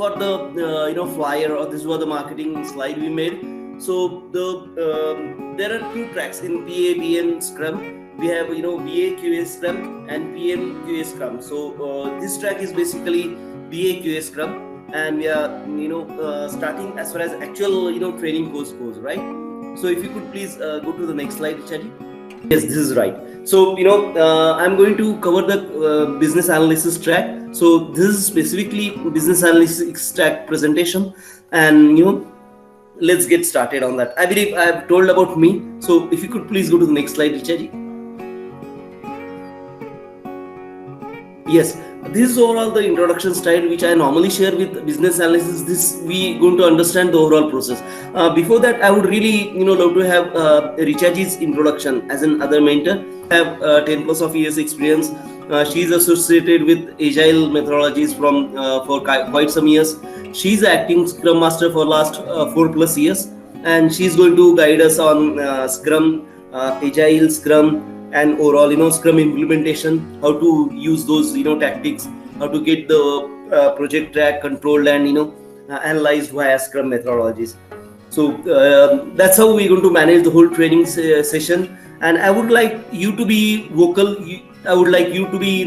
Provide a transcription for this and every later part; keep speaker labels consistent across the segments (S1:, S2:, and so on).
S1: what the flyer, or this is what the marketing slide we made. So there are two tracks in PA, BM, Scrum. We have BA QA Scrum and PM QA Scrum. So this track is basically BA QA Scrum, and we are starting as far as actual training course goes, right? So if you could please go to the next slide, Chaji. Yes, this is right. So I'm going to cover the business analysis track. So this is specifically business analysis track presentation, and let's get started on that. I believe I've told about me. So if you could please go to the next slide, Chaji. Yes, this is overall the introduction slide which I normally share with business analysis. This we going to understand the overall process. Before that, I would really love to have Richaji's introduction as an other mentor. I have 10 plus of years experience. She's associated with agile methodologies for quite some years. She's acting Scrum Master for last 4+ years, and she's going to guide us on Scrum, Agile, Scrum, and overall Scrum implementation, how to use those tactics, how to get the project track controlled and analyzed via Scrum methodologies. So that's how we're going to manage the whole training session. And I would like you to be vocal. I would like you to be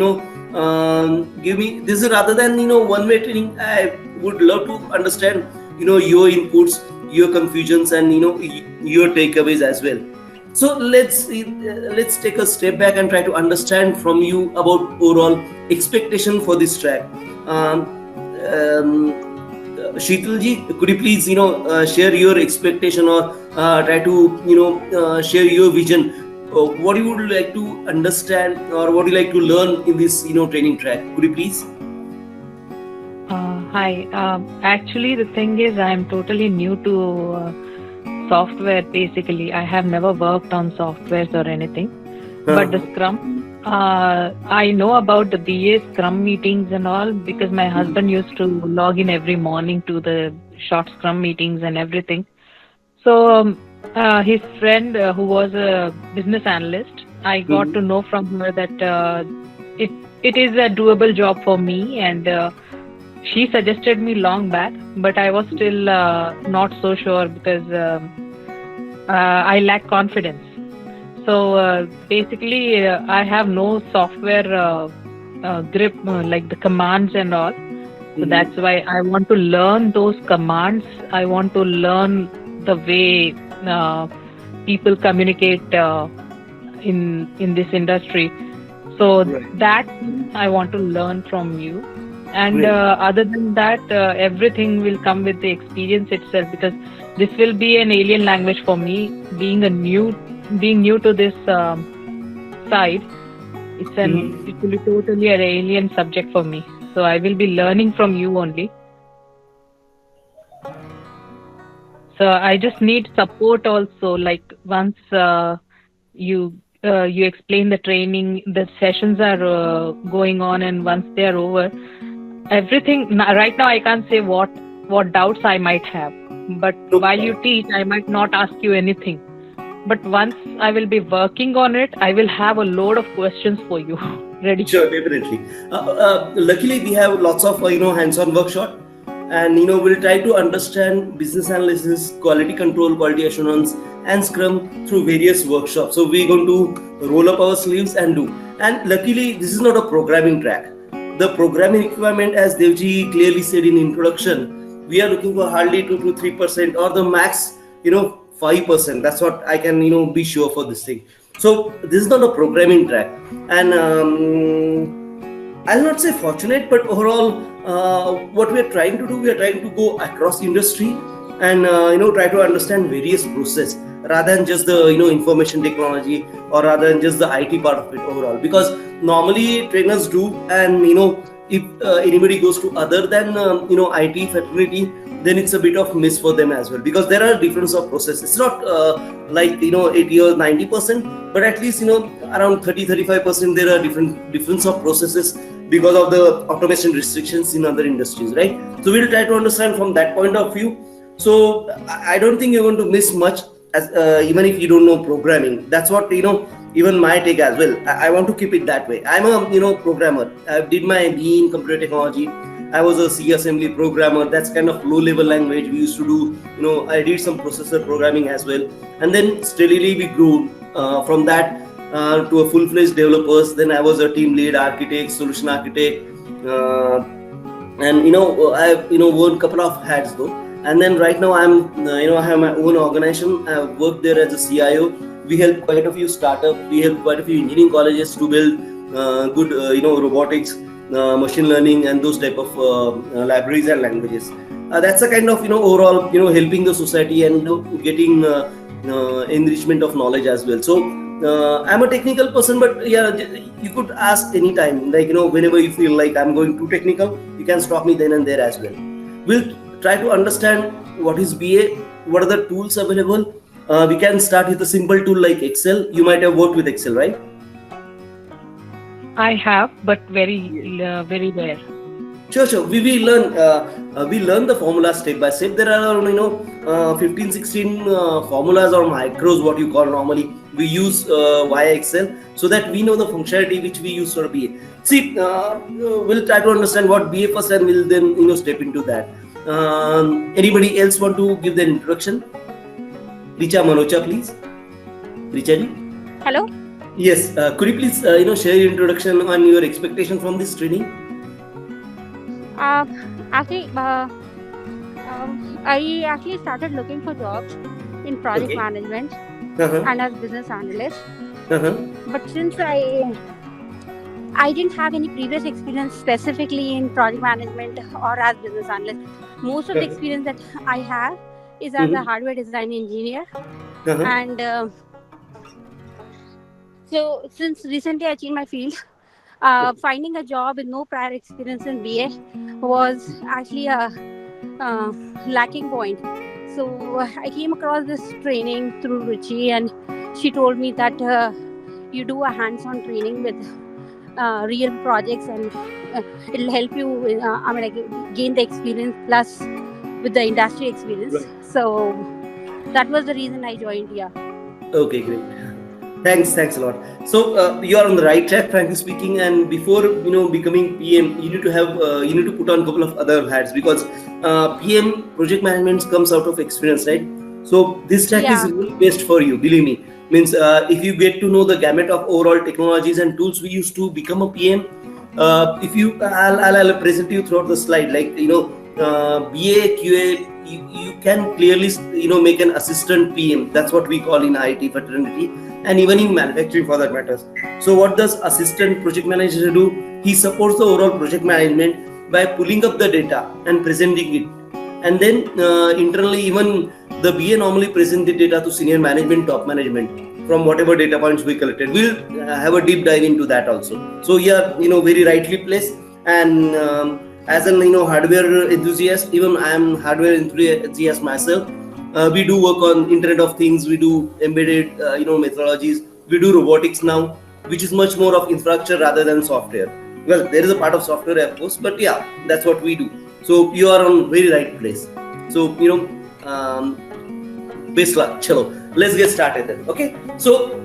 S1: give me this is rather than one-way training. I would love to understand your inputs, your confusions, and your takeaways as well. So let's take a step back and try to understand from you about overall expectation for this track. Sheetalji, could you please share your expectation, or try to share your vision? What you would like to understand, or what you like to learn in this training track? Could you please?
S2: Hi. Actually, the thing is, I'm totally new to software. Basically, I have never worked on softwares or anything. But the Scrum, I know about the BA Scrum meetings and all, because my husband used to log in every morning to the short Scrum meetings and everything. So his friend, who was a business analyst, I got to know from her that it is a doable job for me, and she suggested me long back, but I was still not so sure, because I lack confidence. So basically, I have no software grip, like the commands and all. So that's why I want to learn those commands. I want to learn the way people communicate in this industry. So that I want to learn from you. And other than that, everything will come with the experience itself, because this will be an alien language for me. Being new to this side, it will be totally an alien subject for me. So I will be learning from you only. So I just need support also. Like once you explain the training, the sessions are going on, and once they are over, everything right now I can't say what doubts I might have, but while you teach I might not ask you anything, but once I will be working on it, I will have a load of questions for you ready.
S1: Sure, definitely. Luckily we have lots of hands-on workshop, and we'll try to understand business analysis, quality control, quality assurance, and Scrum through various workshops. So we're going to roll up our sleeves and do. And luckily this is not a programming track. The programming requirement, as Devji clearly said in introduction, we are looking for hardly 2 to 3%, or the max 5%. That's what I can be sure for this thing. So this is not a programming track, and I'll not say fortunate, but overall what we are trying to do, we are trying to go across industry and try to understand various process, rather than just the information technology, or rather than just the IT part of it overall. Because normally trainers do, and if anybody goes to other than IT fraternity, then it's a bit of miss for them as well, because there are difference of process. It's not like 80 or 90%, but at least around 30-35% there are difference of processes because of the automation restrictions in other industries, right? So we'll try to understand from that point of view. So I don't think you're going to miss much, as even if you don't know programming. That's what even my take as well. I want to keep it that way. I'm a programmer. I did my BE in computer technology, I was a C assembly programmer. That's kind of low level language we used to do. I did some processor programming as well, and then steadily we grew from that to a full-fledged developers. Then I was a team lead, architect, solution architect, and I've worn a couple of hats though. And then right now I have my own organization. I work there as a CIO. We help quite a few startups. We help quite a few engineering colleges to build good robotics, machine learning, and those type of libraries and languages. That's a kind of overall helping the society and getting enrichment of knowledge as well. So I'm a technical person, but yeah, you could ask anytime, like whenever you feel like I'm going too technical, you can stop me then and there as well. We'll try to understand what is BA, what are the tools available. We can start with a simple tool like Excel. You might have worked with Excel, right?
S2: I have, but very rare.
S1: Sure. We learn the formula step by step. There are 15, 16 formulas or micros, what you call normally. We use via Excel so that we know the functionality which we use for BA. See, we'll try to understand what BA first, and we'll then step into that. Anybody else want to give their introduction? Richa Manocha, please. Richa ji.
S3: Hello.
S1: Yes. Could you please share your introduction and your expectation from this training?
S3: Actually, I actually started looking for jobs in project
S1: Okay.
S3: management
S1: Uh-huh.
S3: and as business analyst.
S1: Uh-huh.
S3: But since I didn't have any previous experience specifically in project management or as business analyst, most of the
S1: Okay.
S3: experience that I have is as a
S1: Mhm.
S3: hardware design engineer.
S1: Uh-huh.
S3: And so since recently I changed my field, finding a job with no prior experience in BA was actually a lacking point. So I came across this training through Ruchi, and she told me that you do a hands-on training with real projects, and it'll help you gain the experience plus with the industry experience.
S1: Right.
S3: So that was the reason I joined here.
S1: Okay, great. Thanks a lot. So you are on the right track, frankly speaking. And before becoming PM, you need to put on a couple of other hats, because PM project management comes out of experience, right? So this track is
S3: Yeah.
S1: really best for you. Believe me. Means if you get to know the gamut of overall technologies and tools we use to become a PM, I'll present you throughout the slide. Like BA QA, you can clearly make an assistant PM. That's what we call in IT fraternity, and even in manufacturing for that matters. So what does assistant project manager do? He supports the overall project management by pulling up the data and presenting it, and then internally even the BA normally present the data to senior management, top management, from whatever data points we collected. We'll have a deep dive into that also. So yeah, very rightly placed. And as an hardware enthusiast, even I am hardware enthusiast myself. We do work on Internet of Things. We do embedded methodologies. We do robotics now, which is much more of infrastructure rather than software. Well, there is a part of software, of course, but yeah, that's what we do. So you are on very right place. So best luck. Chalo, let's get started then. Okay, so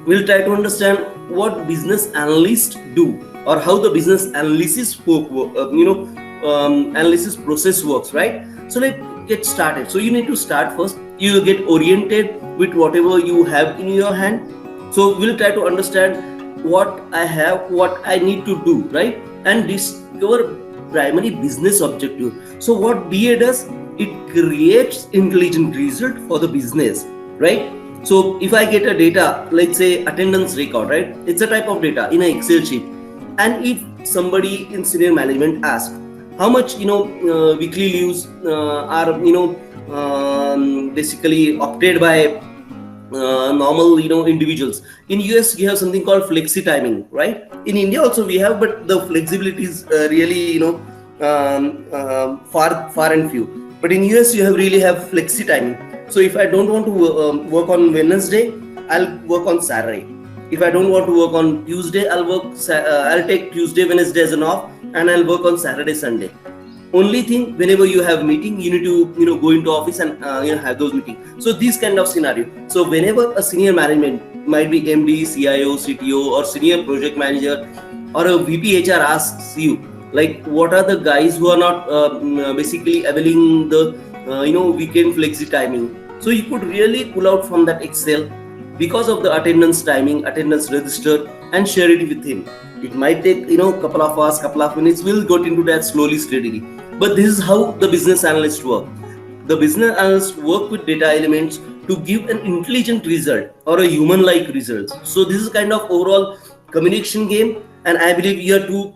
S1: we'll try to understand what business analysts do, or how the business analysis analysis process works, right? So let's get started. So you need to start first. You will get oriented with whatever you have in your hand. So we'll try to understand what I have, what I need to do, right? And discover primary business objective. So what BA does, it creates intelligent result for the business, right? So if I get a data, let's say attendance record, right? It's a type of data in an Excel sheet. And if somebody in senior management asks, how much weekly leaves are basically opted by normal individuals. In US we have something called flexi timing, right? In India also we have, but the flexibility is really far and few. But in US you really have flexi timing. So if I don't want to work on Wednesday, I'll work on Saturday. If I don't want to work on Tuesday, I'll take Tuesday, Wednesday as an off, and I'll work on Saturday, Sunday. Only thing, whenever you have meeting, you need to go into office and have those meetings. So this kind of scenario. So whenever a senior management, might be MD, CIO, CTO, or senior project manager, or a VP HR asks you, Like what are the guys who are not basically availing the weekend flexi timing. So you could really pull out from that Excel because of the attendance timing, attendance register, and share it with him. It might take couple of hours, couple of minutes. We'll get into that slowly, steadily. But this is how the business analyst work. The business analyst work with data elements to give an intelligent result or a human-like result. So this is kind of overall communication game, and I believe you are too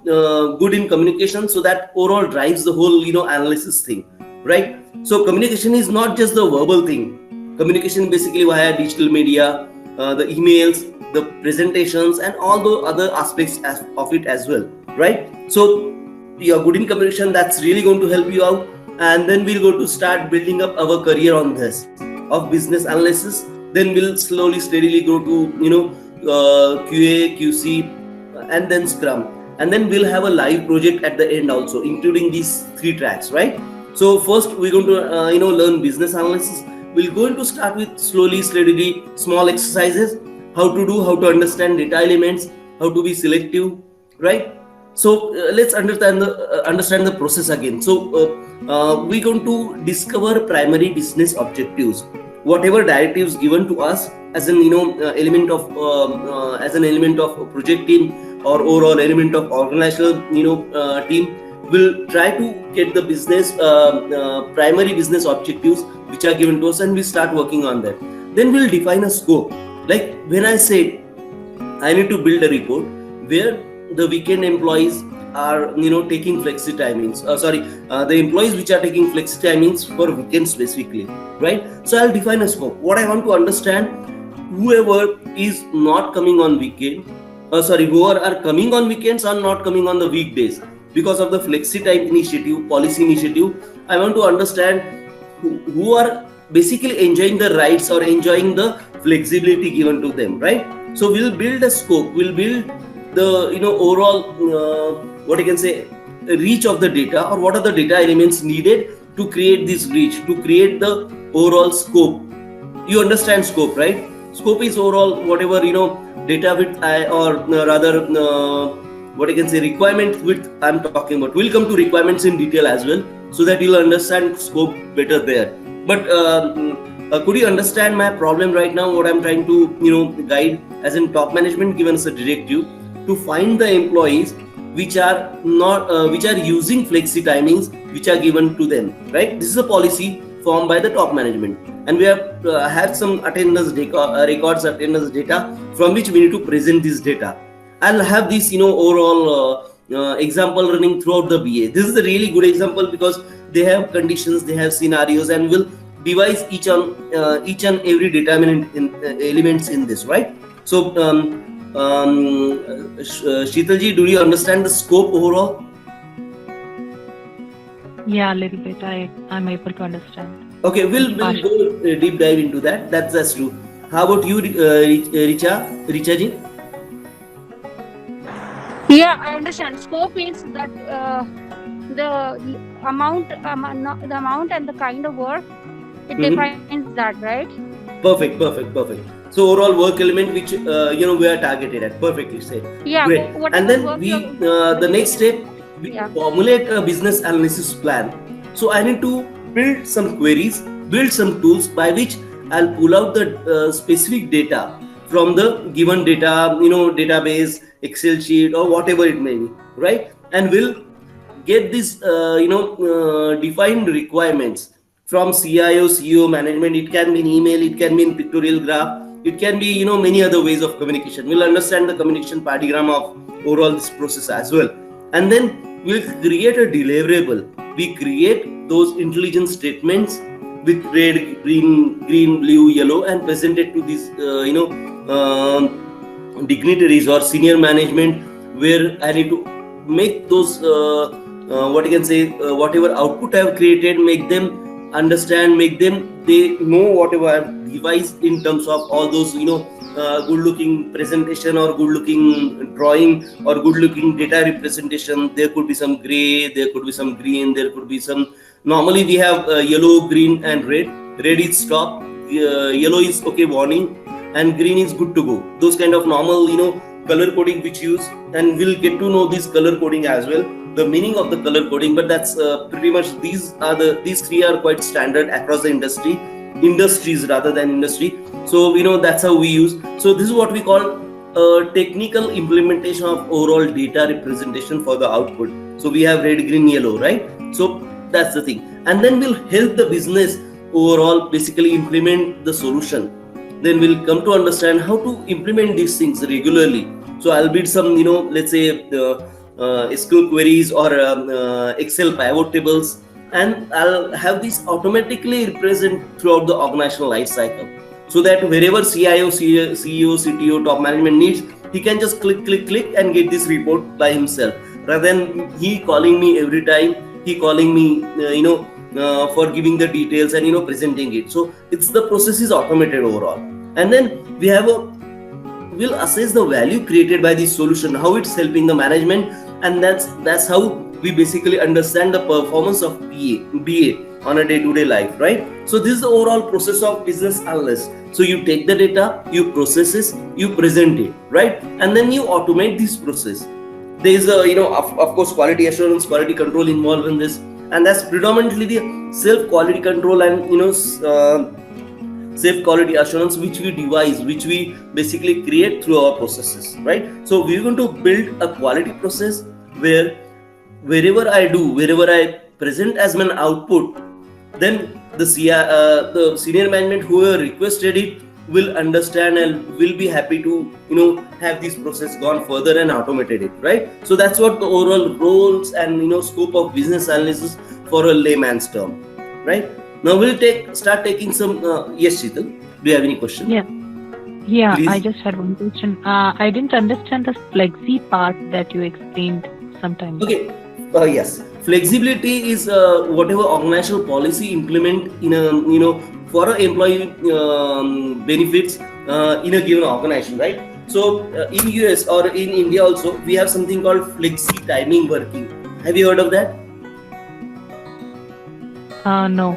S1: good in communication, so that overall drives the whole analysis thing, right? So communication is not just the verbal thing. Communication basically via digital media, the emails, the presentations, and all the other aspects of it as well, right? So you're good in communication, that's really going to help you out. And then we'll go to start building up our career on this of business analysis. Then we'll slowly steadily go to QA, QC, and then Scrum, and then we'll have a live project at the end also, including these 3 tracks, right? So first we're going to learn business analysis. We're going to start with slowly steadily small exercises, how to understand data elements, how to be selective, right? So let's understand the process again. So we're going to discover primary business objectives, whatever directives given to us as an element of project team or overall element of organizational team. Will try to get the business primary business objectives which are given to us, and we start working on that. Then we'll define a scope. Like when I said I need to build a report where the weekend employees are taking flexi timings, the employees which are taking flexi timings for weekend specifically, right? So I'll define a scope. What I want to understand, whoever is not coming on weekend, whoever are coming on weekends are not coming on the weekdays because of the flexi time initiative, policy initiative. I want to understand who are basically enjoying the rights or enjoying the flexibility given to them, right? So we'll build a scope, we'll build the overall reach of the data, or what are the data elements needed to create this reach, to create the overall scope. You understand scope, right? Scope is overall whatever data width requirement width I'm talking about. We'll come to requirements in detail as well, so that you'll understand scope better there. But could you understand my problem right now? What I'm trying to guide as in top management given us a directive to find the employees which are not which are using flexi timings which are given to them, right? This is a policy formed by the top management, and we have had some attendance attendance data from which we need to present this data. I'll have this overall example running throughout the BA. This is a really good example because they have conditions, they have scenarios, and will devise each and every data elements in this, right? So Sheetalji, do you understand the scope overall?
S2: Yeah, a little bit. I'm able to understand.
S1: Okay, we'll go deep dive into that. That's true. How about you, Richa ji?
S3: Yeah, I understand. Scope means that the amount and the kind of work, it defines that, right?
S1: Perfect. So overall work element which we are targeted at. Perfectly said.
S3: Yeah.
S1: Great. And then the next step, we formulate a business analysis plan. So I need to build some queries, build some tools by which I'll pull out the specific data from the given data, database, Excel sheet, or whatever it may be, right? And we'll get this, defined requirements from CIO, CEO, management. It can be in email, it can be in pictorial graph, it can be, many other ways of communication. We'll understand the communication paradigm of overall this process as well. And then we'll create a deliverable. We create those intelligent statements with red, green, blue, yellow, and present it to these, dignitaries or senior management, where I need to make those, whatever output I have created, make them understand, they know whatever I have devised in terms of all those, good looking presentation or good looking drawing or good looking data representation. There could be some gray, there could be some green, there could be some, normally we have yellow, green and red. Red is stop, yellow is okay, warning, and green is good to go. Those kind of normal, color coding which use, and we'll get to know this color coding as well, the meaning of the color coding. But that's pretty much these three are quite standard across the industries rather than industry. So that's how we use. So this is what we call technical implementation of overall data representation for the output. So we have red, green, yellow, right? So that's the thing. And then we'll help the business overall basically implement the solution. Then we'll come to understand how to implement these things regularly. So I'll build some, let's say SQL queries or Excel pivot tables, and I'll have this automatically represent throughout the organizational life cycle. So that wherever CIO, CEO, CTO, top management needs, he can just click and get this report by himself, rather than he calling me every time, he calling me, for giving the details and presenting it. So the process is automated overall. And then we'll assess the value created by this solution, how it's helping the management, and that's how we basically understand the performance of BA on a day-to-day life, right? So this is the overall process of business analyst. So you take the data, you process it, you present it, right? And then you automate this process. There is of course quality assurance, quality control involved in this, and that's predominantly the self-quality control and safe quality assurance which we devise, which we basically create through our processes, right? So we're going to build a quality process where wherever I present as an output, then the senior management whoever requested it will understand and will be happy to have this process gone further and automated it, right? So that's what the overall roles and scope of business analysis for a layman's term, right? Now we'll start taking some yes, Sheetal, do you have any question?
S2: Yeah,
S1: Please.
S2: I just had one question. I didn't understand the flexi part that you explained sometimes.
S1: Okay. Yes, flexibility is whatever organizational policy implement in a for an employee benefits in a given organization, right? So in US or in India also, we have something called flexi timing working. Have you heard of that?
S2: No.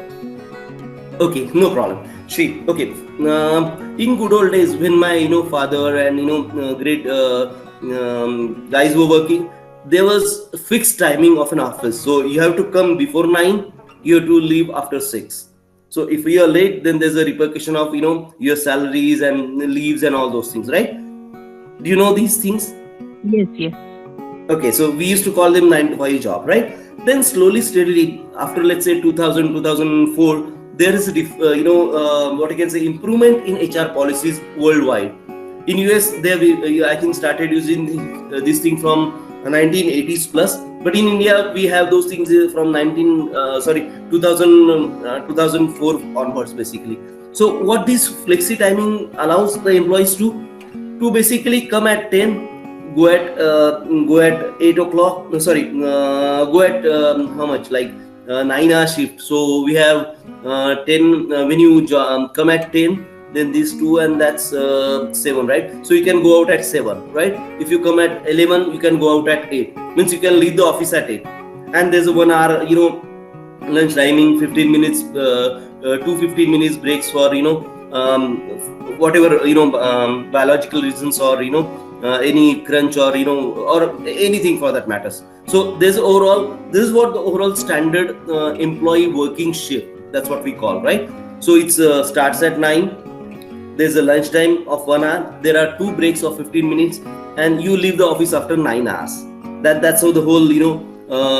S1: Okay, no problem. See, okay. In good old days, when my father and great guys were working, there was a fixed timing of an office. So you have to come before 9, you have to leave after 6. So if you are late, then there's a repercussion of your salaries and leaves and all those things, right? Do you know these things?
S2: Yes.
S1: Okay, so we used to call them 9 to 5 job, right? Then slowly, steadily, after let's say 2000, 2004, there is what you can say improvement in HR policies worldwide. In US, I think started using this thing from 1980s plus, but in India we have those things from 2004 onwards basically. So what this flexi timing allows the employees to basically come at 10, go at 8 o'clock. Go at how much, like 9-hour shift. So we have 10 when you come at 10. Then these 2 and that's 7, right? So you can go out at 7, right? If you come at 11, you can go out at 8. Means you can leave the office at 8. And there's a 1 hour, lunch timing, 15 minutes, 2 15 minutes breaks for, whatever, biological reasons or, any crunch or, or anything for that matters. So this is what the overall standard employee working shift, that's what we call, right? So it starts at 9. There's a lunch time of 1 hour. There are 2 breaks of 15 minutes, and you leave the office after 9 hours. That's how the whole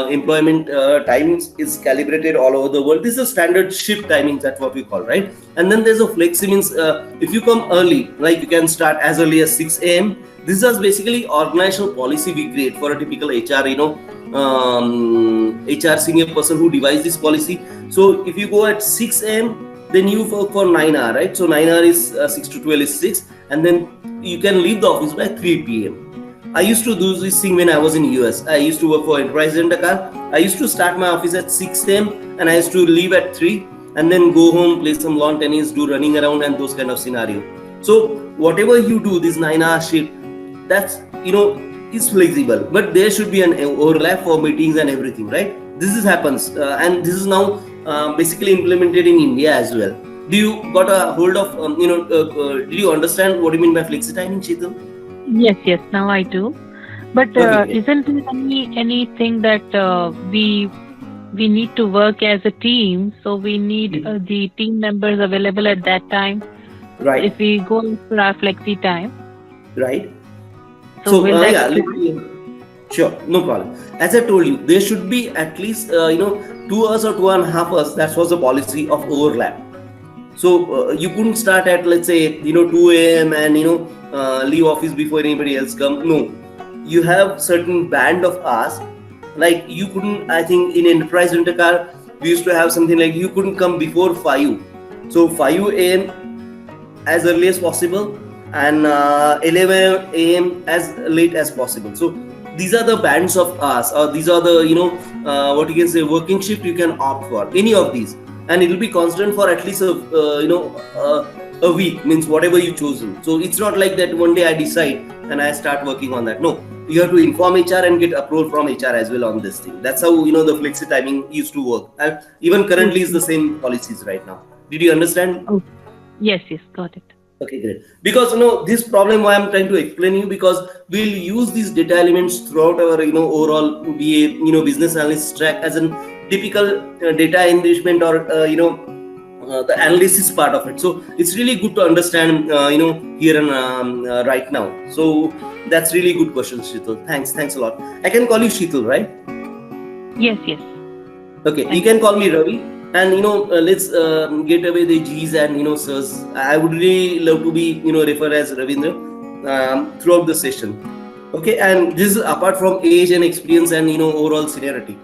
S1: employment timings is calibrated all over the world. This is a standard shift timings, that's what we call, right? And then there's a flexi, means if you come early, like you can start as early as 6 a.m. This is basically organizational policy we create for a typical HR, HR senior person who devised this policy. So if you go at 6 a.m., then you work for 9 hours, right? So 9 hours is 6 to 12 is 6, and then you can leave the office by 3 p.m. I used to do this thing when I was in US. I used to work for Enterprise Rent-A-Car. I used to start my office at 6 a.m. and I used to leave at 3 and then go home, play some lawn tennis, do running around and those kind of scenario. So whatever you do, this 9-hour shift, that's is flexible, but there should be an overlap for meetings and everything, right? This happens, and this is now basically implemented in India as well. Do you got a hold of did you understand what you mean by flexi timing, Sheetal?
S2: Yes. Now I do. But
S1: Okay, great.
S2: isn't there anything that we need to work as a team? So we need
S1: Mhm.
S2: the team members available at that time.
S1: Right,
S2: If we go for our flexi time,
S1: right.
S2: so
S1: So
S2: will that
S1: yeah, let
S2: clash?
S1: me. Sure, no problem. As I told you, there should be at least 2 hours or 2.5 hours. That was the policy of overlap. So you couldn't start at, let's say, 2 a.m. and leave office before anybody else come. No, you have certain band of hours. Like you couldn't. I think in enterprise rent a car, we used to have something like you couldn't come before 5. So 5 a.m. as early as possible, and 11 a.m. as late as possible. So these are the bands of hours, or these are the what you can say working shift you can opt for any of these, and it will be constant for at least a week, means whatever you chosen. So it's not like that one day I decide and I start working on that. No, you have to inform HR and get approval from HR as well on this thing. That's how the flexi timing used to work, and even currently is
S2: Okay.
S1: the same policies right now. Did you understand?
S2: Oh, yes, got it.
S1: Okay, great. Because this problem why I'm trying to explain you, because we'll use these data elements throughout our overall BA business analyst track as an typical data enrichment, or the analysis part of it. So it's really good to understand here and right now. So that's really good question, Sheetal. Thanks a lot. I can call you Sheetal, right?
S2: Yes.
S1: Okay, you
S2: Thank
S1: can
S2: you.
S1: call me Ravi, and let's get away the G's and sirs. I would really love to be referred as Ravindra throughout the session. Okay, and this is apart from age and experience and overall seniority,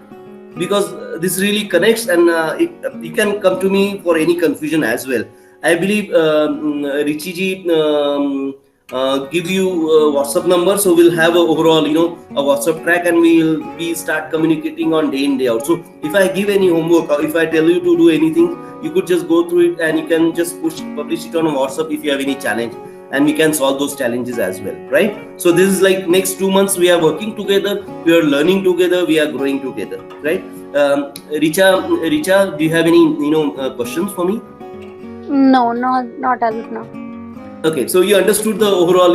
S1: because this really connects, and you can come to me for any confusion as well. I believe Richie ji give you WhatsApp number, so we'll have a overall a WhatsApp track, and we'll be start communicating on day in day out. So if I give any homework, or if I tell you to do anything, you could just go through it, and you can just publish it on WhatsApp if you have any challenge, and we can solve those challenges as well, right? So this is like next 2 months we are working together, we are learning together, we are growing together, right? Richa, do you have any questions for me?
S3: No, not as of now.
S1: Okay, so you understood the overall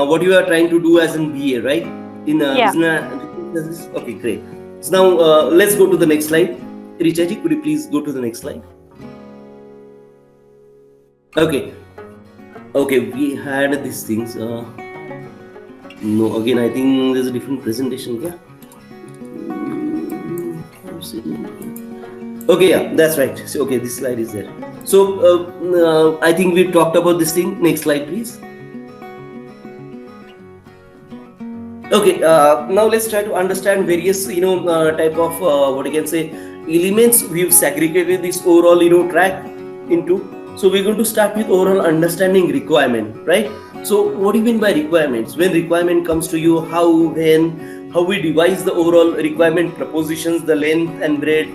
S1: what you are trying to do as in BA, right? In
S3: Yeah.
S1: business. Okay, great. So now let's go to the next slide. Richa ji, could you please go to the next slide? Okay, we had these things. No, again, I think there's a different presentation. Yeah. Okay, yeah, that's right. So, okay, this slide is there. So I think we talked about this thing. Next slide, please. Okay, now let's try to understand various type of what you can say elements we've segregated this overall track into. So we're going to start with overall understanding requirement, right? So what do you mean by requirements? When requirement comes to you, how we devise the overall requirement propositions, the length and breadth,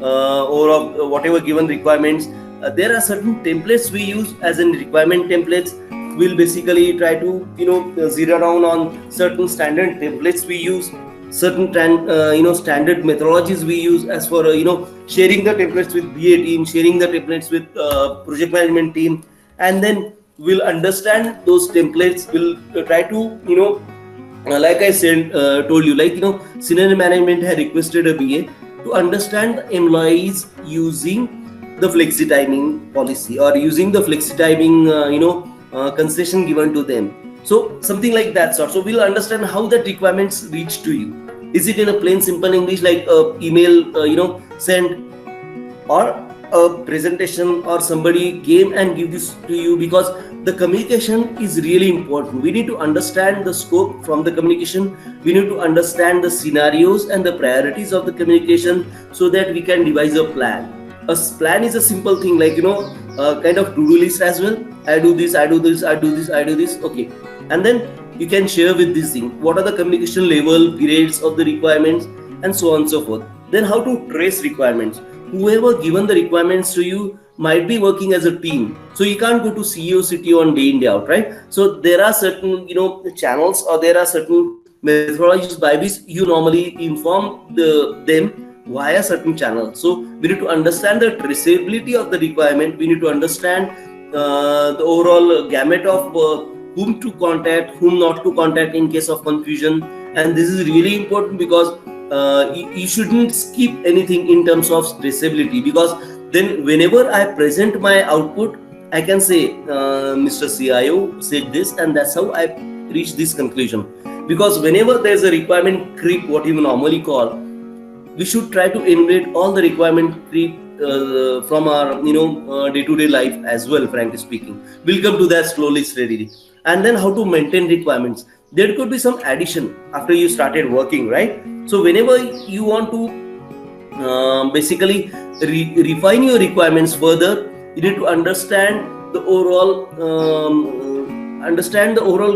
S1: or of whatever given requirements. There are certain templates we use as in requirement templates. We'll basically try to zero down on certain standard templates we use, certain standard methodologies we use as for sharing the templates with BA team, sharing the templates with project management team, and then we'll understand those templates. We'll try to like I said, told you, like senior management had requested a BA to understand the employees using the flexi timing policy, or using the flexi timing concession given to them. So something like that sort. So we'll understand how that requirements reach to you. Is it in a plain simple English, like email sent, or a presentation, or somebody came and give this to you? Because the communication is really important. We need to understand the scope from the communication. We need to understand the scenarios and the priorities of the communication, so that we can devise a plan. A plan is a simple thing, like kind of to-do list as well. I do this, I do this, I do this, I do this. Okay, and then you can share with this thing what are the communication level, periods of the requirements, and so on and so forth. Then how to trace requirements. Whoever given the requirements to you might be working as a team, so you can't go to CEO CTO on day in day out, right? So there are certain channels, or there are certain methodologies by which you normally inform them via certain channels. So we need to understand the traceability of the requirement. We need to understand the overall gamut of whom to contact, whom not to contact in case of confusion. And this is really important because you shouldn't skip anything in terms of traceability, because then whenever I present my output, I can say Mr. CIO said this, and that's how I reached this conclusion. Because whenever there's a requirement creep, what you normally call, we should try to embed all the requirement creep from our day-to-day life as well. Frankly speaking, we'll come to that slowly, steadily. And then how to maintain requirements. There could be some addition after you started working, right? So whenever you want to basically refine your requirements further, you need to understand the overall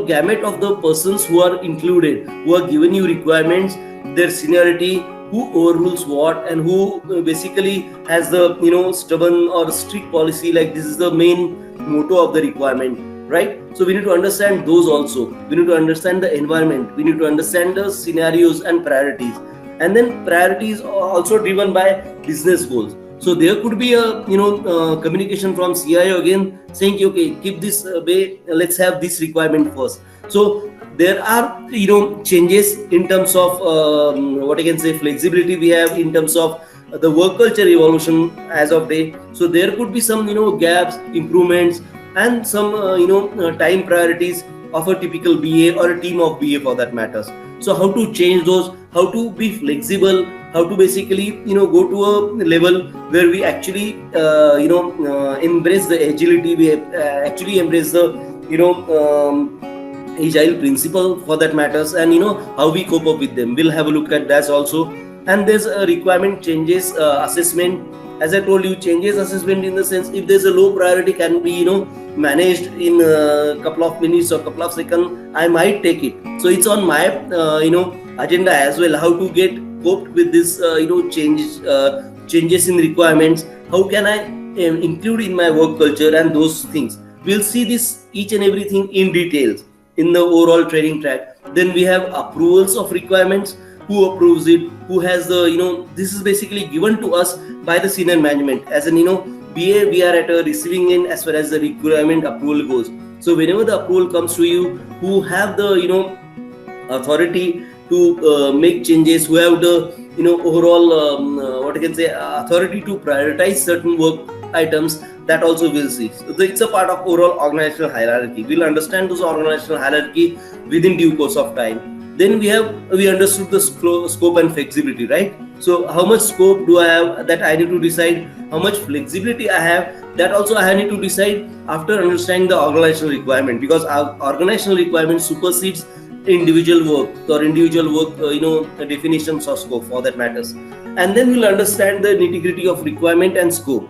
S1: gamut of the persons who are included, who are given you requirements, their seniority, who overrules what, and who basically has the stubborn or strict policy, like this is the main motto of the requirement, right? So we need to understand those also. We need to understand the environment, we need to understand the scenarios and priorities. And then priorities are also driven by business goals. So there could be a communication from CIO again saying, okay, keep this way, let's have this requirement first. So there are changes in terms of what I can say flexibility we have in terms of the work culture evolution as of day. So there could be some gaps, improvements, and some time priorities of a typical BA or a team of BA for that matters. So how to change those, how to be flexible, how to basically go to a level where we actually embrace the agility, we actually embrace the agile principle for that matters, and how we cope up with them. We'll have a look at that also. And there's a requirement changes assessment. As I told you, changes assessment in the sense, if there's a low priority can be managed in a couple of minutes or couple of seconds, I might take it. So it's on my agenda as well, how to get coped with this changes in requirements. How can I include in my work culture and those things. We'll see this each and everything in details in the overall training track. Then we have approvals of requirements. Who approves it? Who has the this is basically given to us by the senior management. As an BA, we are at a receiving end as far as the requirement approval goes. So whenever the approval comes to you, who have the authority to make changes, who have the overall what I can say authority to prioritize certain work items, that also we'll see. So it's a part of overall organizational hierarchy. We'll understand those organizational hierarchy within due course of time. Then we understood the scope and flexibility, right? So how much scope do I have, that I need to decide. How much flexibility I have, that also I need to decide after understanding the organizational requirement, because our organizational requirement supersedes individual work or individual work definitions of scope for that matters. And then we'll understand the nitty-gritty of requirement and scope.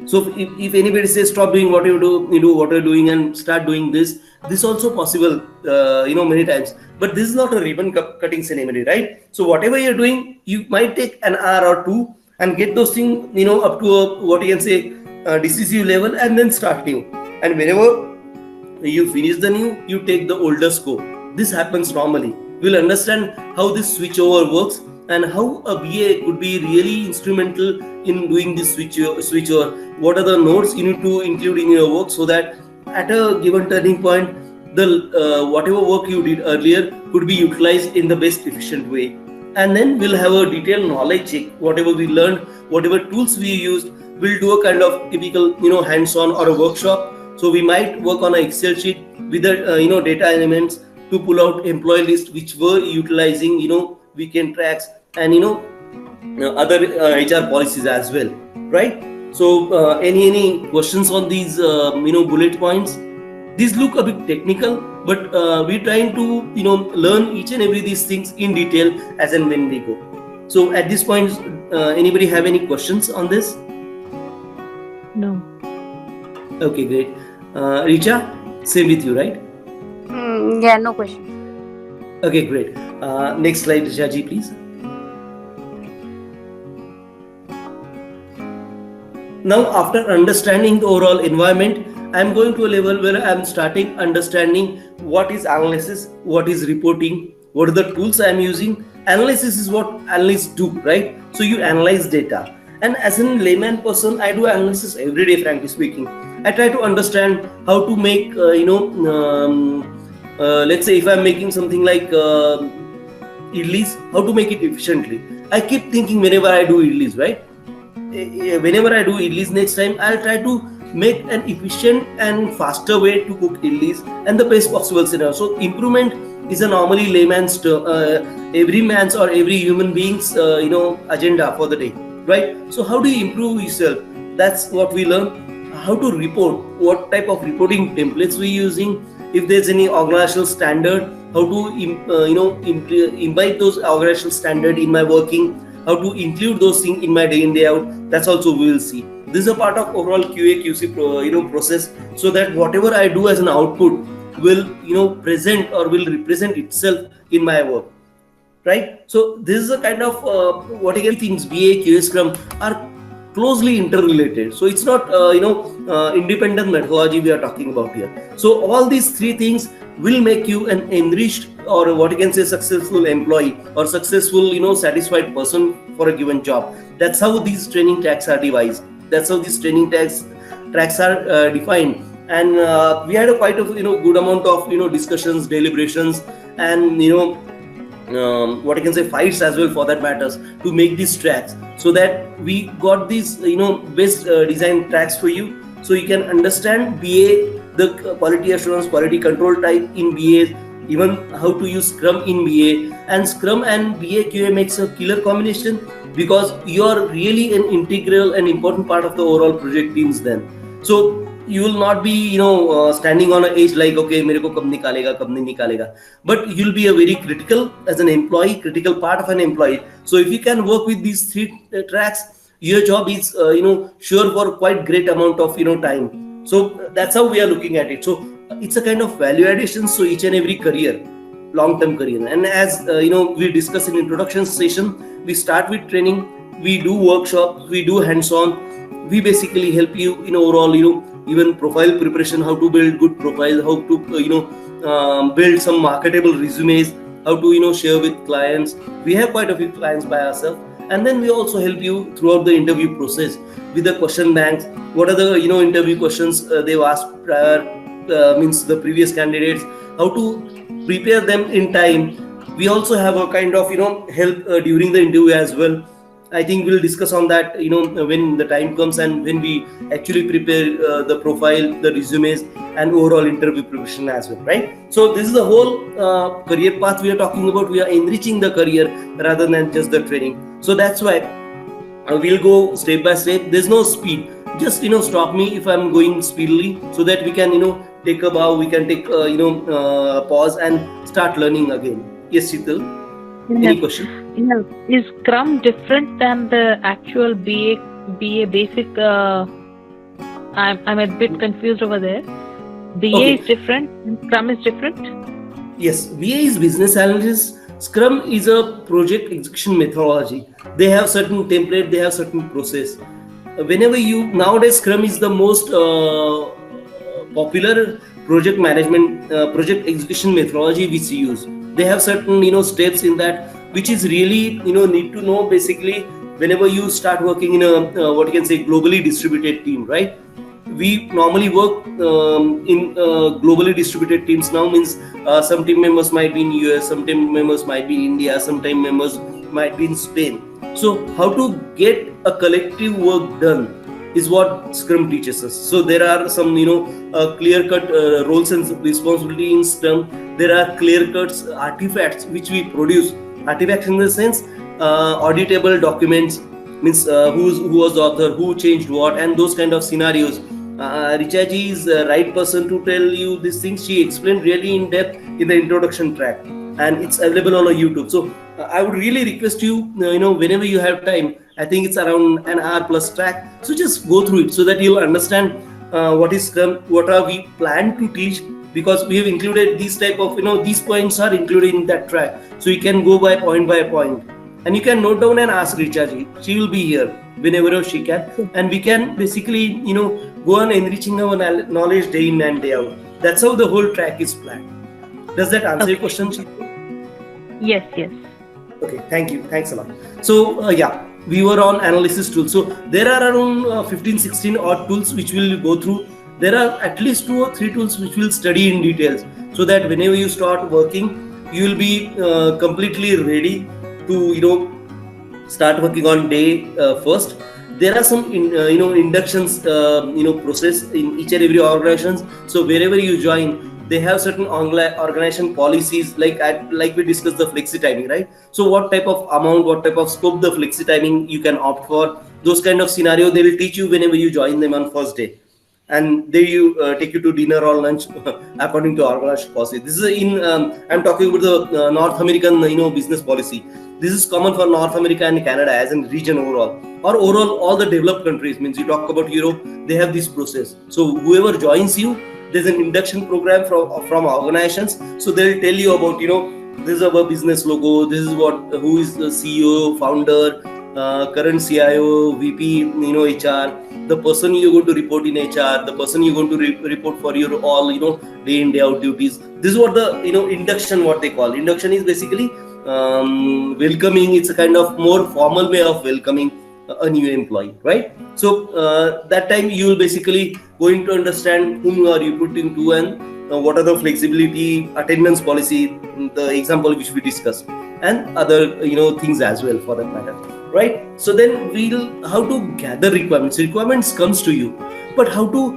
S1: So if anybody says stop doing what you do what you're doing and start doing this also possible many times. But this is not a ribbon cutting ceremony, right? So whatever you're doing, you might take an hour or two and get those things up to a what you can say decisive level, and then start new. And whenever you finish the new, you take the older scope. This happens normally. We'll understand how this switchover works and how a BA could be really instrumental in doing this switchover. What are the nodes you need to include in your work, so that at a given turning point, the whatever work you did earlier could be utilized in the best efficient way. And then we'll have a detailed knowledge check. Whatever we learned, whatever tools we used, we'll do a kind of typical hands-on or a workshop. So we might work on an Excel sheet with the data elements to pull out employee list which were utilizing weekend tracks and other HR policies as well, right? So any questions on these bullet points? These look a bit technical, but we're trying to learn each and every these things in detail as and when we go. So at this point, anybody have any questions on this?
S2: No.
S1: Okay, great. Richa, same with you, right?
S3: Yeah, no question.
S1: Okay, great. Next slide, Richa ji, please. Now, after understanding the overall environment, I'm going to a level where I'm starting understanding what is analysis, what is reporting, what are the tools I'm using. Analysis is what analysts do, right? So you analyze data. And as a layman person, I do analysis every day, frankly speaking. I try to understand how to make, let's say if I'm making something like idlis, how to make it efficiently. I keep thinking whenever I do idlis, right? Whenever I do idlis next time, I'll try to make an efficient and faster way to cook idlis and the best possible scenario. So improvement is a normally layman's term, every man's or every human being's agenda for the day, right? So how do you improve yourself? That's what we learn. How to report, what type of reporting templates we're using, if there's any organizational standard, how to imbibe those organizational standard in my working, how to include those things in my day in day out. That's also we will see. This is a part of overall QA QC process, so that whatever I do as an output will present or will represent itself in my work, right? So this is a kind of whatever things BA, QA, Scrum are closely interrelated. So it's not independent methodology we are talking about here. So all these three things will make you an enriched, or what you can say, successful employee or successful satisfied person for a given job. That's how these training tracks are devised. That's how these training tracks are defined. And we had a quite a good amount of discussions, deliberations, and what I can say, fights as well for that matters, to make these tracks, so that we got these best design tracks for you, so you can understand BA, the quality assurance, quality control type in BA, even how to use Scrum in BA. And Scrum and BA QA makes a killer combination, because you are really an integral and important part of the overall project teams then. So you will not be standing on an edge like, okay, mere ko kab nikalega, kab nahi nikalega, but you'll be a very critical, as an employee, critical part of an employee. So if you can work with these three tracks, your job is sure for quite great amount of time. So that's how we are looking at it. So it's a kind of value addition, so each and every career, long-term career. And as we discussed in introduction session, we start with training, we do workshops, we do hands-on, we basically help you in overall even profile preparation, how to build good profile, how to build some marketable resumes, how to share with clients. We have quite a few clients by ourselves, and then we also help you throughout the interview process with the question banks. What are the interview questions they've asked prior, means the previous candidates, how to prepare them in time. We also have a kind of help during the interview as well. I think we'll discuss on that when the time comes, and when we actually prepare the profile, the resumes, and overall interview preparation as well, right? So this is the whole career path we are talking about. We are enriching the career rather than just the training. So that's why we'll go step by step. There's no speed. Just stop me if I'm going speedily, so that we can take a bow, we can take a pause and start learning again. Yes, Sheetal, any question?
S2: Is Scrum different than the actual BA basic? I'm a bit confused over there. BA
S1: Okay.
S2: is different, Scrum is different.
S1: Yes, BA is business analysis. Scrum is a project execution methodology. They have certain template, they have certain process. Whenever nowadays Scrum is the most popular project management, project execution methodology which we use. They have certain steps in that, which is really need to know basically whenever you start working in a what you can say, globally distributed team, right? We normally work in globally distributed teams now, means some team members might be in US, some team members might be in India, some team members might be in Spain. So how to get a collective work done is what Scrum teaches us. So there are some clear-cut roles and responsibility in Scrum. There are clear-cut artifacts which we produce. Artifacts in the sense auditable documents, means who was the author, who changed what, and those kind of scenarios. Richa ji is the right person to tell you these things. She explained really in depth in the introduction track, and it's available on YouTube. So I would really request you, whenever you have time, I think it's around an hour plus track. So just go through it so that you'll understand what is Scrum, what are we planned to teach, because we have included these type of, these points are included in that track. So you can go by point. And you can note down and ask Richa ji. She will be here whenever she can. And we can basically, go on enriching our knowledge day in and day out. That's how the whole track is planned. Does that answer your question, Sheetal?
S2: Yes.
S1: Okay, thank you. Thanks a lot. So, we were on analysis tools. So there are around 15-16 odd tools which we'll go through. there are at least 2 or 3 tools which we'll study in details, so that whenever you start working, you will be completely ready to start working on day first. There are some inductions process in each and every organizations. So wherever you join, they have certain organization policies, like we discussed the flexi timing, right? So what type of amount, what type of scope the flexi timing you can opt for, those kind of scenario they will teach you whenever you join them on first day. And they you take you to dinner or lunch according to organization policy. This is I'm talking about the North American business policy. This is common for North America and Canada as a region overall, or overall all the developed countries. Means you talk about Europe, they have this process. So whoever joins you, there's an induction program from organizations. So they'll tell you about this is our business logo, this is who is the CEO, founder, current CIO, VP, HR, the person you're going to report in HR, the person you're going to report for your all day in day out duties. This is what the induction, what they call induction, is basically welcoming. It's a kind of more formal way of welcoming a new employee, right? So that time you will basically going to understand whom you are reporting to, and what are the flexibility, attendance policy, the example which we discussed, and other things as well for that matter, right? So then how to gather requirements. Requirements comes to you, but how to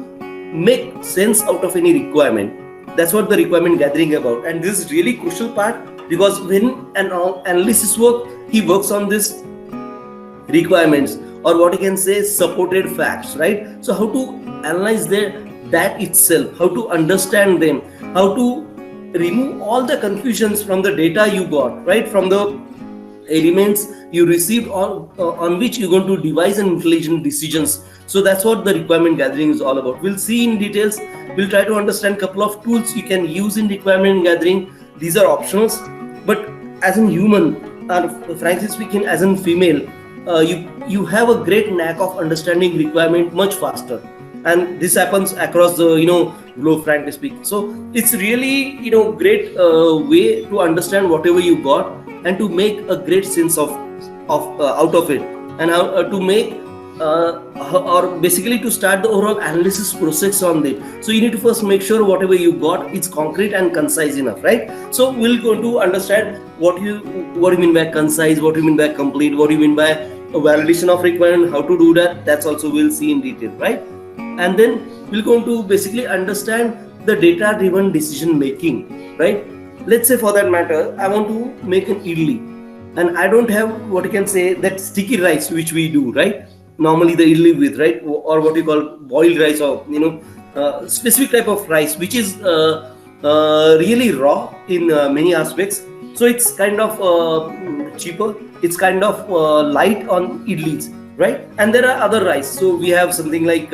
S1: make sense out of any requirement, that's what the requirement gathering about. And this is really crucial part, because when an analysis he works on this requirements, or what you can say supported facts, right? So how to analyze that itself, how to understand them, how to remove all the confusions from the data you got, right, from the elements you received on which you're going to devise an intelligent decisions. So that's what the requirement gathering is all about. We'll see in details. We'll try to understand a couple of tools you can use in requirement gathering. These are optionals, but as a human, frankly speaking, as a female, you have a great knack of understanding requirement much faster, and this happens across the globe, frankly speaking. So it's really great way to understand whatever you got, and to make a great sense of out of it, and how to make or basically to start the overall analysis process on it. So you need to first make sure whatever you got, it's concrete and concise enough, right? So we'll go to understand what you mean by concise, what you mean by complete, what you mean by a validation of requirement, how to do that. That's also we'll see in detail, right? And then we're going to basically understand the data driven decision making, right? Let's say for that matter, I want to make an idli, and I don't have what you can say that sticky rice which we do, right? Normally the idli with, right, or what you call boiled rice, or specific type of rice which is really raw in many aspects. So it's kind of cheaper, it's kind of light on idlis, right? And there are other rice. So we have something like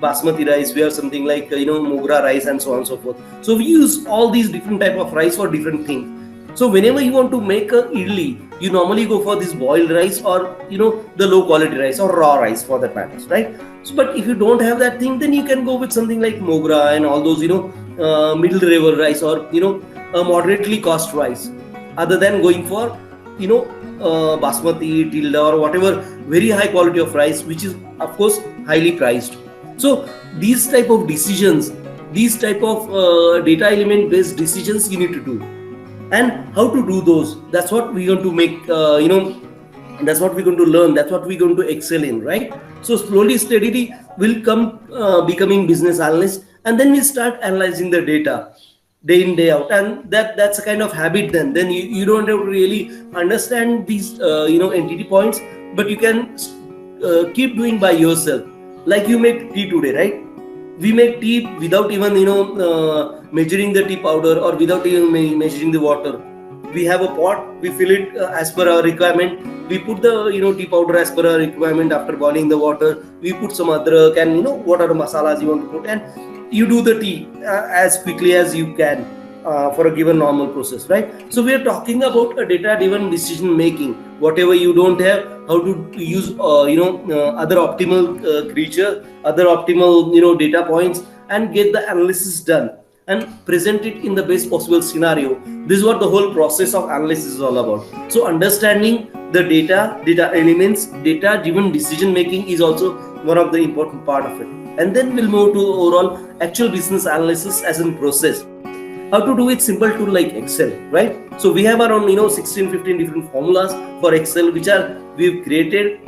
S1: basmati rice, we have something like mogra rice, and so on and so forth. So we use all these different type of rice for different things. So whenever you want to make a idli, you normally go for this boiled rice, or the low quality rice, or raw rice for that matter, right? So, but if you don't have that thing, then you can go with something like mogra and all those middle level rice, or a moderately cost rice, other than going for basmati, tilda, or whatever very high quality of rice, which is of course highly priced. So these type of decisions, these type of data element based decisions you need to do. And how to do those, that's what we're going to make, that's what we're going to learn, that's what we're going to excel in, right? So slowly, steadily, we'll come becoming business analyst, and then we start analyzing the data day in, day out. And that's a kind of habit then you don't have to really understand these, entity points, but you can keep doing by yourself. Like you make tea today, right? We make tea without even measuring the tea powder, or without even measuring the water. We have a pot, we fill it as per our requirement. We put the tea powder as per our requirement. After boiling the water, we put some adrak and what are the masalas you want to put, and you do the tea as quickly as you can for a given normal process, right? So we are talking about a data driven decision making. Whatever you don't have, how to use other optimal creature, other optimal data points, and get the analysis done and present it in the best possible scenario. This is what the whole process of analysis is all about. So understanding the data elements, data driven decision making is also one of the important part of it. and then we'll move to overall actual business analysis as in process. How to do it simple tool like Excel, right? So we have around 16, 15 different formulas for Excel which are we've created.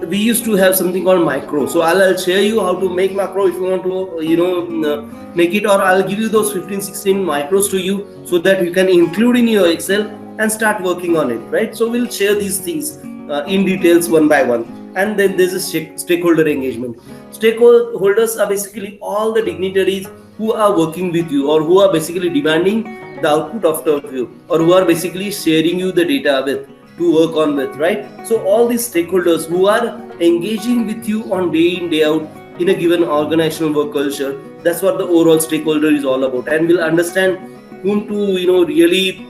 S1: We used to have something called macro. So I'll share you how to make macro if you want to make it, or I'll give you those 15, 16 macros to you so that you can include in your Excel and start working on it, right? So we'll share these things in details one by one. And then there's a stakeholder engagement. Stakeholders are basically all the dignitaries who are working with you or who are basically demanding the output of you, or who are basically sharing you the data with to work on with, right? So all these stakeholders who are engaging with you on day in day out in a given organizational work culture, that's what the overall stakeholder is all about, and will understand whom to really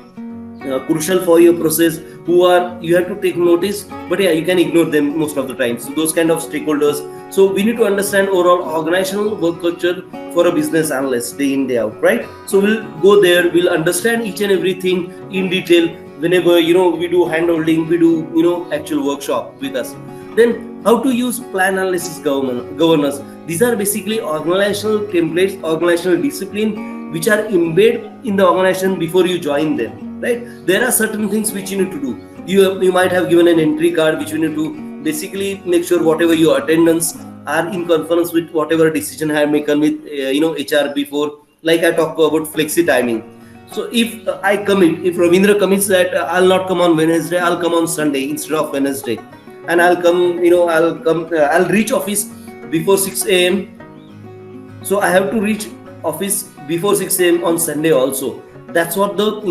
S1: crucial for your process, who are you have to take notice, but yeah, you can ignore them most of the time. So those kind of stakeholders. So we need to understand overall organizational work culture for a business analyst day in day out, right? So we'll go there, we'll understand each and everything in detail whenever we do handholding, we do actual workshop with us. Then how to use plan analysis governance. These are basically organizational templates, organizational discipline which are embedded in the organization before you join them, right? There are certain things which you need to do. You might have given an entry card which you need to basically make sure whatever your attendance are in conformance with whatever decision I have made with HR before. Like I talked about flexi timing. So if I commit, if Ravindra commits that I'll not come on Wednesday, I'll come on Sunday instead of Wednesday, and I'll reach office before 6 a.m. So I have to reach office before 6 a.m. on Sunday also. That's what the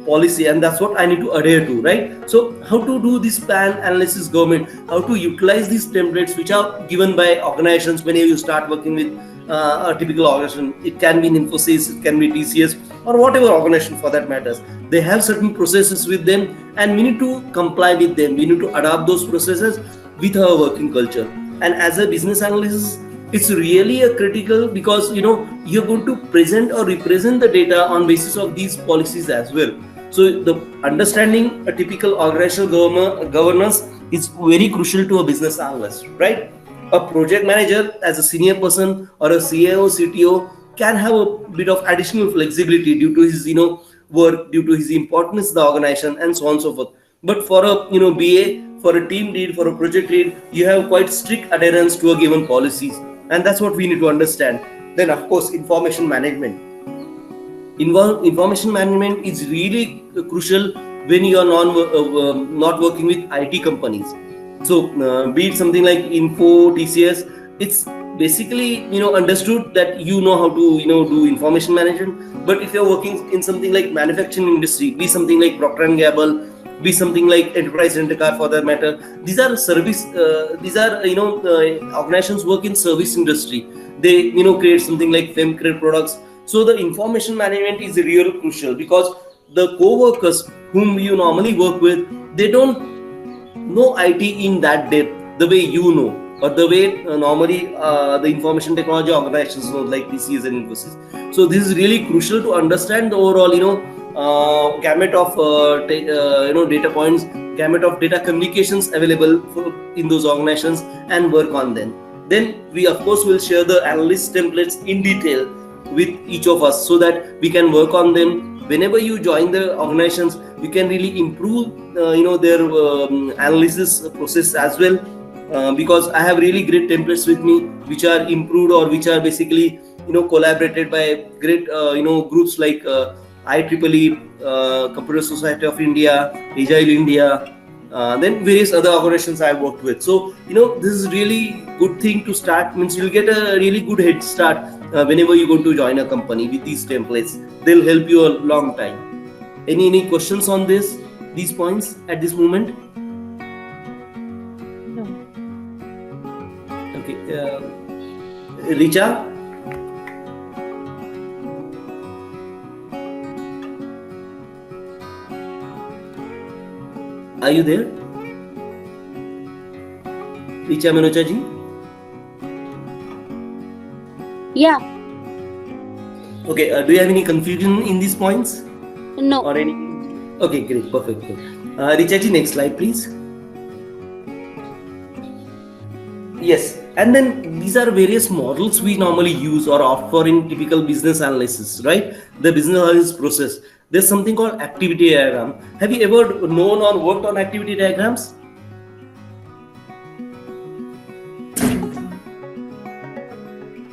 S1: policy, and that's what I need to adhere to, right? So how to do this plan analysis government, how to utilize these templates which are given by organizations whenever you start working with a typical organization. It can be Infosys, it can be TCS, or whatever organization for that matters. They have certain processes with them, and we need to comply with them. We need to adapt those processes with our working culture. And as a business analyst, it's really a critical, because you're going to present or represent the data on basis of these policies as well. So the understanding a typical organizational governance is very crucial to a business analyst, right? A project manager as a senior person or a CAO, CTO can have a bit of additional flexibility due to his work, due to his importance to the organization, and so on and so forth. But for a BA, for a team lead, for a project lead, you have quite strict adherence to a given policies, and that's what we need to understand. Then of course information management. Information management is really crucial when you are not working with IT companies. So be it something like Info, TCS, it's basically understood that how to do information management. But if you're working in something like manufacturing industry, be something like Procter and Gamble, be something like Enterprise Rent-A-Car for that matter, these are service organizations work in service industry. They create something like FemCare products. So the information management is real crucial, because the co-workers whom you normally work with, they don't know IT in that depth the way you know, or the way normally the information technology organizations know, like TCS and Infosys. So this is really crucial to understand the overall gamut of data points, gamut of data communications available in those organizations, and work on them. Then we of course will share the analyst templates in detail with each of us, so that we can work on them. Whenever you join the organizations, you can really improve their analysis process as well, because I have really great templates with me which are improved, or which are basically collaborated by great groups like IEEE, Computer Society of India, Agile India, then various other organizations I've worked with. So this is really good thing to start, means you'll get a really good head start whenever you're going to join a company with these templates. They'll help you a long time. Any questions on these points at this moment?
S2: No.
S1: Okay, Richa? Are you there? Richa Manocha ji?
S3: Yeah.
S1: Okay, do you have any confusion in these points?
S3: No.
S1: Or any? Okay, great, perfect. Richa ji, next slide please. Yes. And then these are various models we normally use or opt for in typical business analysis, right? The business analysis process. There's something called activity diagram. Have you ever known or worked on activity diagrams?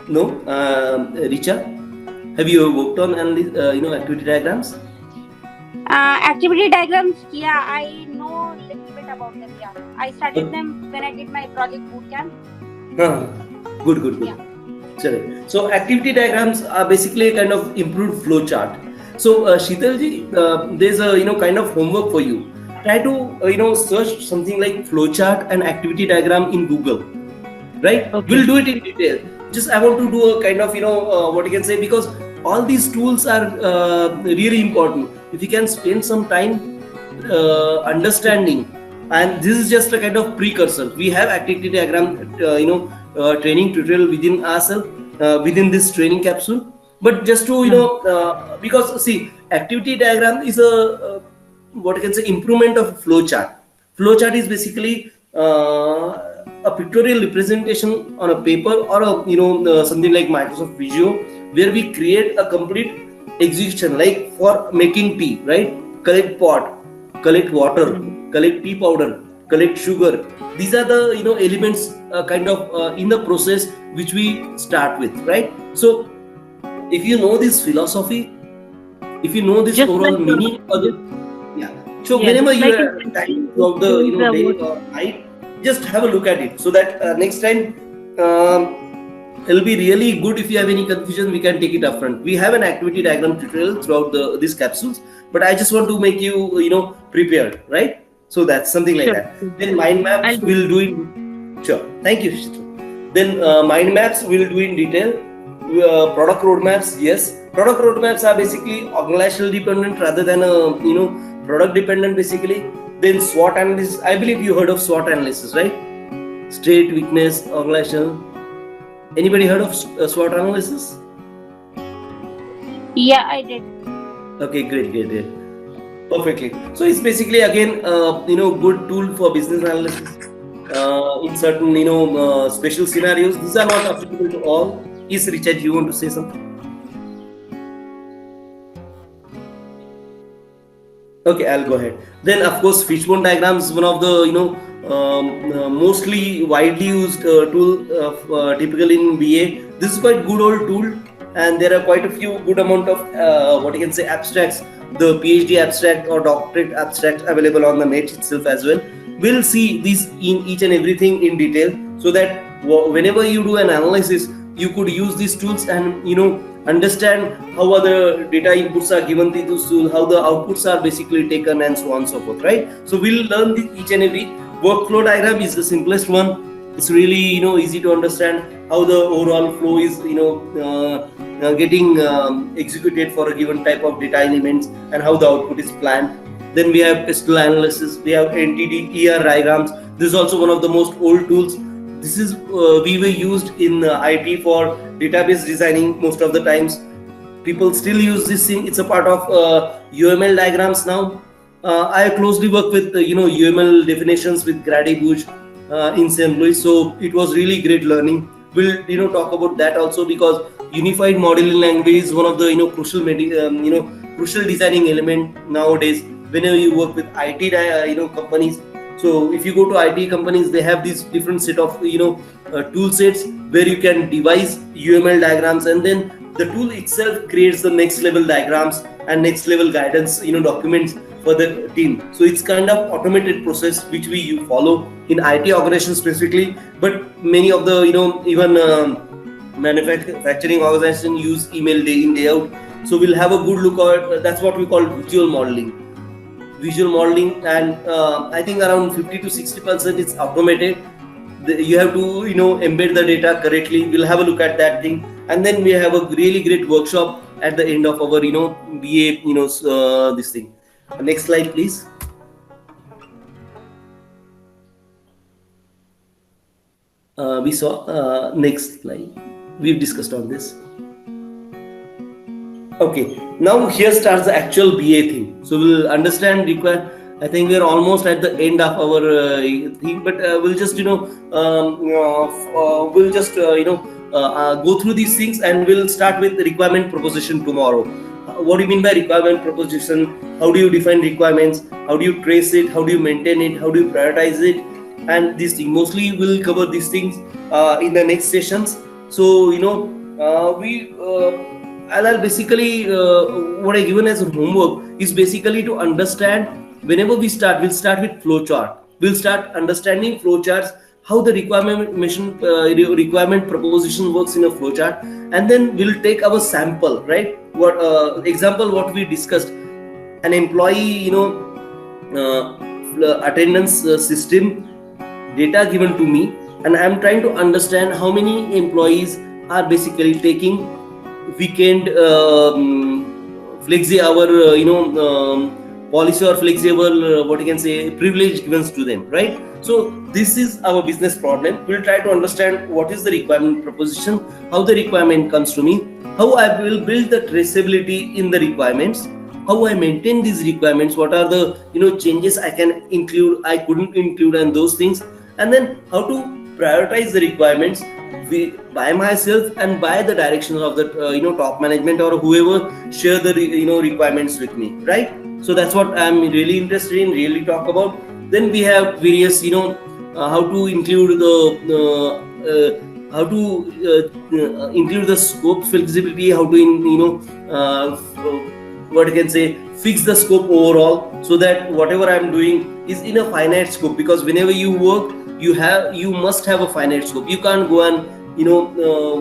S1: No, Richa, have you ever worked on activity diagrams?
S3: Activity diagrams, yeah, I know a little bit about them. Yeah, I studied them when I did my project bootcamp.
S1: Good.
S3: Yeah.
S1: Sorry. So activity diagrams are basically a kind of improved flow chart. So Sheetalji, there's a kind of homework for you. Try to search something like flowchart and activity diagram in Google. Right?
S2: Okay.
S1: We'll do it in detail. Just I want to do a kind of what you can say, because all these tools are really important. If you can spend some time understanding, and this is just a kind of precursor. We have activity diagram training tutorial within ourselves within this training capsule. But just to because see, activity diagram is a what you can say improvement of flowchart. Flowchart is basically a pictorial representation on a paper or a something like Microsoft Visio, where we create a complete execution, like for making tea, right? Collect pot, collect water, collect tea powder, collect sugar. These are the elements kind of in the process which we start with, right? So if you know this philosophy, if you know this
S2: Just
S1: overall
S2: like
S1: meaning of the, yeah. So
S2: Yeah,
S1: whenever
S2: just
S1: you
S2: like
S1: have time of the day or night, just have a look at it, so that next time it'll be really good. If you have any confusion, we can take it up front. We have an activity diagram tutorial throughout these capsules, but I just want to make you prepared, right? So that's something like
S2: Sure.
S1: that. Then mind maps
S2: I'll do
S1: will do it. Sure. Thank you, Shito. Then mind maps will do in detail. Product roadmaps, yes. Product roadmaps are basically organizational dependent rather than product dependent, basically. Then SWOT analysis. I believe you heard of SWOT analysis, right? Strength, weakness, organizational. Anybody heard of SWOT analysis?
S3: Yeah, I did.
S1: Okay, great. Perfectly. So it's basically again, good tool for business analysis in certain, special scenarios. These are not applicable to all. Is Richard, you want to say something? Okay, I'll go ahead. Then, of course, fishbone diagrams is one of the mostly widely used tool typical in BA. This is quite good old tool, and there are quite a few good amount of what you can say abstracts, the PhD abstract or doctorate abstract available on the net itself as well. We'll see these in each and everything in detail, so that whenever you do an analysis, you could use these tools and understand how other data inputs are given to this tool, how the outputs are basically taken, and so on and so forth, right? So we'll learn each and every. Workflow diagram is the simplest one. It's really easy to understand how the overall flow is getting executed for a given type of data elements, and how the output is planned. Then we have pestle analysis, we have NTD ER diagrams. This is also one of the most old tools. This is we were used in IT for database designing most of the times. People still use this thing. It's a part of UML diagrams now. I closely work with UML definitions with Grady Bush in St. Louis, so it was really great learning. We'll talk about that also, because unified modeling language is one of the crucial crucial designing element nowadays. Whenever you work with IT companies, so if you go to IT companies, they have these different set of tool sets where you can devise UML diagrams, and then the tool itself creates the next level diagrams and next level guidance documents for the team. So it's kind of automated process which we follow in IT organizations specifically, but many of the even manufacturing organizations use email day in, day out. So we'll have a good look at that's what we call visual modeling, and I think around 50 to 60% is automated. You have to embed the data correctly. We'll have a look at that thing, and then we have a really great workshop at the end of our BA this thing. Next slide, please. We saw next slide. We've discussed on this. Okay, now here starts the actual BA thing. So we'll understand I think we're almost at the end of our thing, but we'll just we'll just go through these things, and we'll start with the requirement proposition tomorrow. What do you mean by requirement proposition? How do you define requirements? How do you trace it? How do you maintain it? How do you prioritize it? And these things mostly we'll cover these things in the next sessions. So I'll basically what I given as homework is basically to understand. Whenever we'll start with flowchart. We'll start understanding flowcharts, how the requirement proposition works in a flowchart, and then we'll take our sample, right? What example what we discussed, an employee, attendance system data given to me, and I'm trying to understand how many employees are basically taking weekend flexi hour, policy or flexible what you can say privilege given to them, right? So this is our business problem. We'll try to understand what is the requirement proposition, how the requirement comes to me, how I will build the traceability in the requirements, how I maintain these requirements, what are the changes I can include, I couldn't include, and those things, and then how to prioritize the requirements by myself and by the direction of the top management or whoever share the requirements with me, right? So that's what I'm really interested in, really talk about. Then we have various how to include the scope flexibility, how to what I can say, fix the scope overall, so that whatever I'm doing is in a finite scope, because whenever you work you must have a finite scope. You can't go and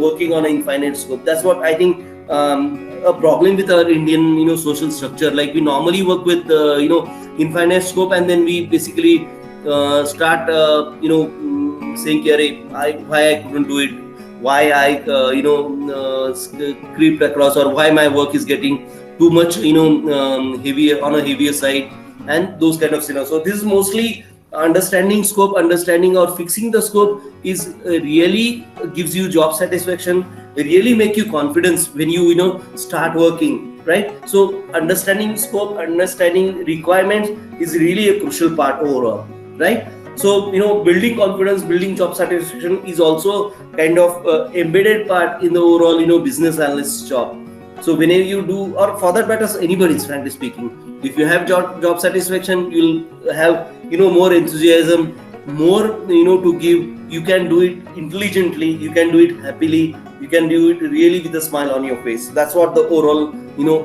S1: working on an infinite scope. That's what I think a problem with our Indian social structure. Like we normally work with infinite scope, and then we basically start saying why I couldn't do it, why I creeped across, or why my work is getting too much heavier on a heavier side, and those kind of scenarios. So this is mostly understanding scope, understanding or fixing the scope is really gives you job satisfaction, really make you confidence when you start working, right? So understanding scope, understanding requirements is really a crucial part overall, right? So building confidence, building job satisfaction is also kind of embedded part in the overall business analyst job. So whenever you do, or for that matter anybody's, frankly speaking, if you have job satisfaction, you'll have more enthusiasm, more to give. You can do it intelligently, you can do it happily, you can do it really with a smile on your face. That's what the overall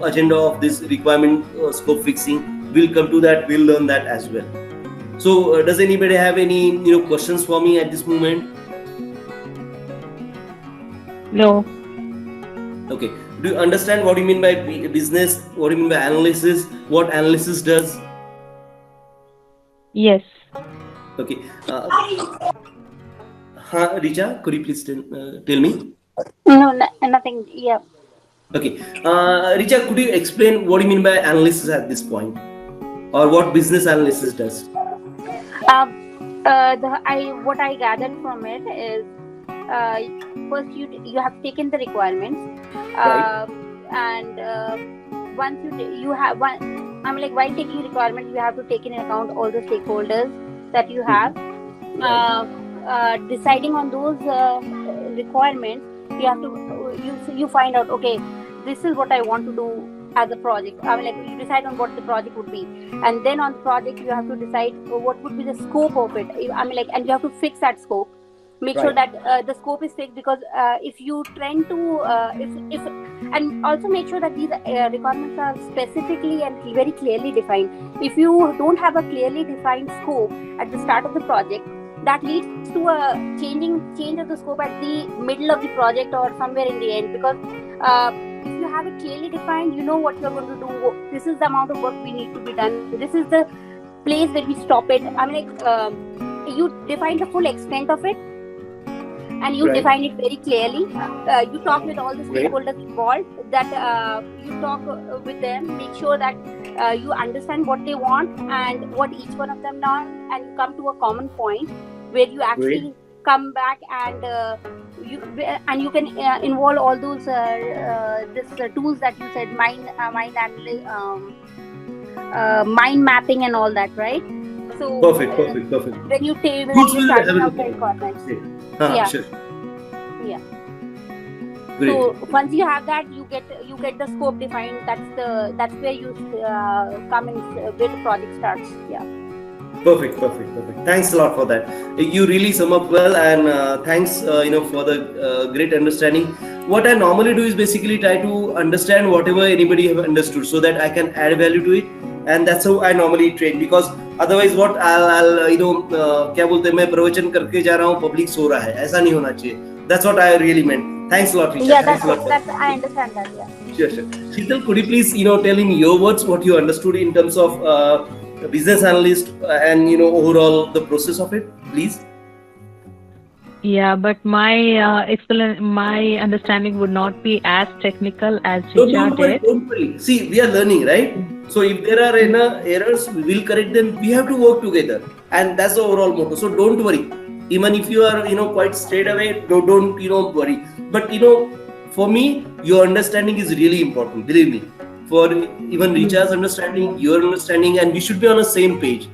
S1: agenda of this requirement scope fixing. We'll come to that, we'll learn that as well. So does anybody have any questions for me at this moment?
S2: No.
S1: Okay. Do you understand what you mean by business? What do you mean by analysis? What analysis does?
S2: Yes.
S1: Okay. Richa, could you please tell me?
S3: No, nothing. Yeah.
S1: Okay. Richa, could you explain what you mean by analysis at this point? Or what business analysis does?
S3: What I gathered from it is, first you have taken the requirements,
S1: Right.
S3: and once you have one, while taking requirements, you have to take in account all the stakeholders that you have. Deciding on those requirements, you have to you find out, okay, this is what I want to do as a project. You decide on what the project would be, and then on the project you have to decide what would be the scope of it. And you have to fix that scope. Make sure that the scope is fixed, because if you tend to and also make sure that these requirements are specifically and very clearly defined. If you don't have a clearly defined scope at the start of the project, that leads to a change of the scope at the middle of the project or somewhere in the end. Because if you have it clearly defined, you know what you're going to do. This is the amount of work we need to be done. This is the place where we stop it. You define the full extent of it, and you define it very clearly. You talk with all the stakeholders involved, that you talk with them, make sure that you understand what they want and what each one of them want, and you come to a common point where you actually come back and you can involve all those tools that you said, mind analysis, mind mapping and all that, right? So
S1: Perfect.
S3: when you
S1: Tools will
S3: starting
S1: have
S3: out the
S1: it.
S3: requirements.
S1: Yeah.
S3: Yeah.
S1: Sure.
S3: Yeah.
S1: Great.
S3: So once you have that, you get the scope defined. That's where you come in where the project starts. Yeah.
S1: Perfect. Thanks a lot for that. You really sum up well, and thanks, for the great understanding. What I normally do is basically try to understand whatever anybody have understood, so that I can add value to it, and that's how I normally train. Because otherwise, what I'll क्या बोलते हैं, मैं प्रवचन करके जा रहा हूँ, public so रहा है, ऐसा नहीं होना चाहिए. That's what I really meant. Thanks a lot, Richa.
S3: Yeah,
S1: Thanks a lot.
S3: that's I understand that. Yeah.
S1: Sure. Sheetal, could you please, tell in your words what you understood in terms of business analyst and overall the process of it, please?
S2: Yeah, but my my understanding would not be as technical as
S1: No,
S2: Richa did.
S1: don't worry. See, we are learning, right? So if there are errors, we will correct them. We have to work together, and that's the overall motto. So don't worry. Even if you are, quite straight away, don't worry. But for me, your understanding is really important. Believe me. For even Richa's understanding, your understanding, and we should be on the same page.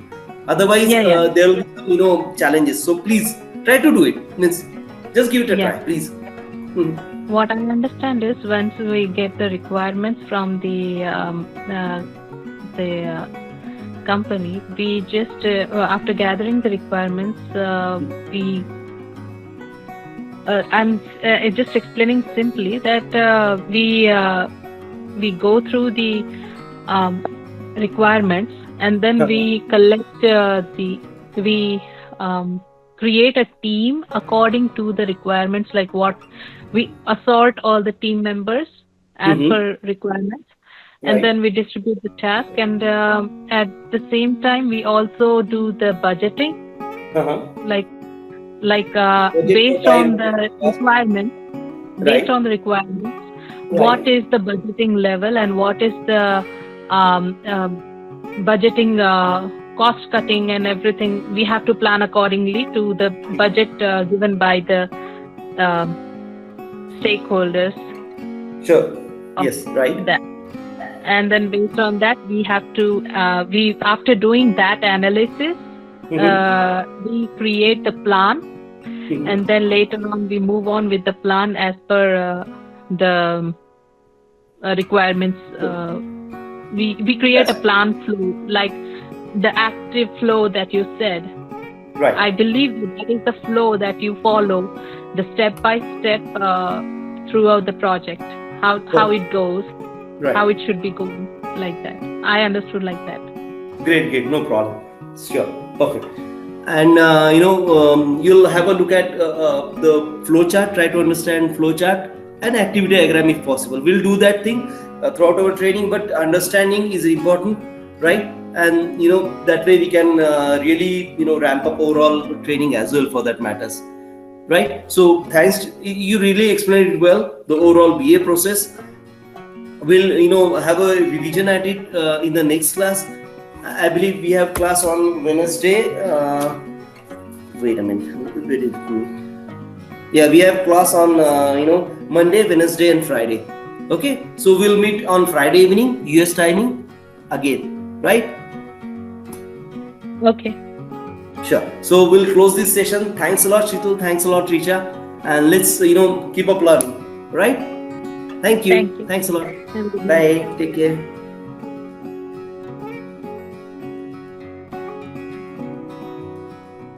S1: Otherwise, there will be challenges. So please try to do it. Means just give it a try, please.
S2: What I understand is once we get the requirements from the company, we just after gathering the requirements, I'm just explaining simply that we go through the requirements, and then we collect we create a team according to the requirements, like what we assort all the team members as per requirements. And then we distribute the task, and at the same time we also do the budgeting, like based on the requirements. Based on the requirements, what is the budgeting level and what is the budgeting cost cutting and everything. We have to plan accordingly to the budget given by the stakeholders.
S1: Sure. Yes. Right.
S2: That. And then based on that, we have to after doing that analysis, we create the plan, and then later on we move on with the plan as per the requirements. We create a plan flow, like the active flow that you said.
S1: Right.
S2: I believe that is the flow that you follow, the step by step throughout the project, how it goes.
S1: Right.
S2: How it should be going, like that. I understood like that.
S1: Great, no problem. Sure, perfect. And you'll have a look at the flow chart. Try to understand flow chart and activity diagram if possible. We'll do that thing throughout our training, but understanding is important, right? And that way we can really ramp up overall training as well, for that matters, right? So thanks. You really explained it well. The overall BA process. We'll have a revision at it in the next class. I believe we have class on Wednesday. Wait a minute. Yeah, we have class on Monday, Wednesday, and Friday. Okay, so we'll meet on Friday evening, US timing again, right?
S2: Okay.
S1: Sure. So we'll close this session. Thanks a lot, Sheetal. Thanks a lot, Richa. And let's keep up learning, right? Thank you.
S2: Thank you.
S1: Thanks a lot.
S2: Have a good
S1: Bye. Take care.